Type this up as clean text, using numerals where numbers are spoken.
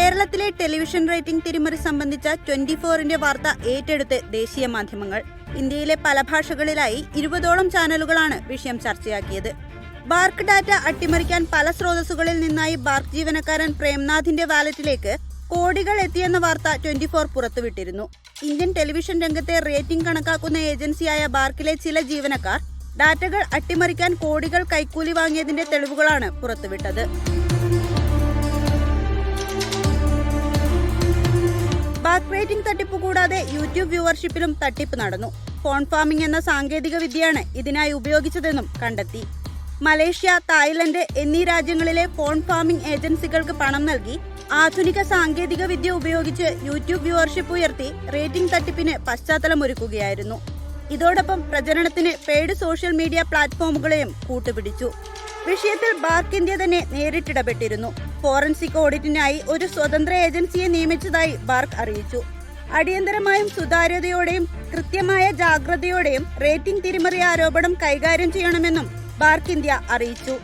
കേരളത്തിലെ television rating തിരിമറി സംബന്ധിച്ച 24-ന്റെ വാർത്ത ഏറ്റെടുത്ത് ദേശീയ മാധ്യമങ്ങൾ. ഇന്ത്യയിലെ പല ഭാഷകളിലായി 20ഓളം ചാനലുകളാണ് വിഷയം ചർച്ചയാക്കിയത്. ബാർക്ക് ഡാറ്റ അട്ടിമറിക്കാൻ പല സ്രോതസ്സുകളിൽ നിന്നായി ബാർക്ക് ജീവനക്കാരൻ പ്രേംനാഥിന്റെ വാലറ്റിലേക്ക് കോടികൾ എത്തിയെന്ന വാർത്ത 24 പുറത്തുവിട്ടിരുന്നു. ഇന്ത്യൻ ടെലിവിഷൻ രംഗത്തെ റേറ്റിംഗ് കണക്കാക്കുന്ന ഏജൻസിയായ ബാർക്കിലെ ചില ജീവനക്കാർ ഡാറ്റകൾ അട്ടിമറിക്കാൻ കോടികൾ കൈക്കൂലി വാങ്ങിയതിന്റെ തെളിവുകളാണ് പുറത്തുവിട്ടത്. ബാർക്ക് റേറ്റിംഗ് തട്ടിപ്പ് കൂടാതെ യൂട്യൂബ് വ്യൂവർഷിപ്പിലും തട്ടിപ്പ് നടന്നു. ഫോൺ ഫാമിംഗ് എന്ന സാങ്കേതിക വിദ്യയാണ് ഇതിനായി ഉപയോഗിച്ചതെന്നും കണ്ടെത്തി. മലേഷ്യ, തായ്ലൻഡ് എന്നീ രാജ്യങ്ങളിലെ ഫോൺ ഫാമിംഗ് ഏജൻസികൾക്ക് പണം നൽകി ആധുനിക സാങ്കേതിക വിദ്യ ഉപയോഗിച്ച് യൂട്യൂബ് വ്യൂവർഷിപ്പ് ഉയർത്തി റേറ്റിംഗ് തട്ടിപ്പിന് പശ്ചാത്തലമൊരുക്കുകയായിരുന്നു. ഇതോടൊപ്പം പ്രചരണത്തിന് പെയ്ഡ് സോഷ്യൽ മീഡിയ പ്ലാറ്റ്ഫോമുകളെയും കൂട്ടുപിടിച്ചു. വിഷയത്തിൽ ബാർക്ക് ഇന്ത്യ തന്നെ നേരിട്ടിടപെട്ടിരുന്നു. ഫോറൻസിക് ഓഡിറ്റിനായി ഒരു സ്വതന്ത്ര ഏജൻസിയെ നിയമിച്ചതായി ബാർക്ക് അറിയിച്ചു. അടിയന്തരമായും സുതാര്യതയോടെയും കൃത്യമായ ജാഗ്രതയോടെയും റേറ്റിംഗ് തിരിമറി ആരോപണം കൈകാര്യം ചെയ്യണമെന്നും ബാർക്ക് ഇന്ത്യ അറിയിച്ചു.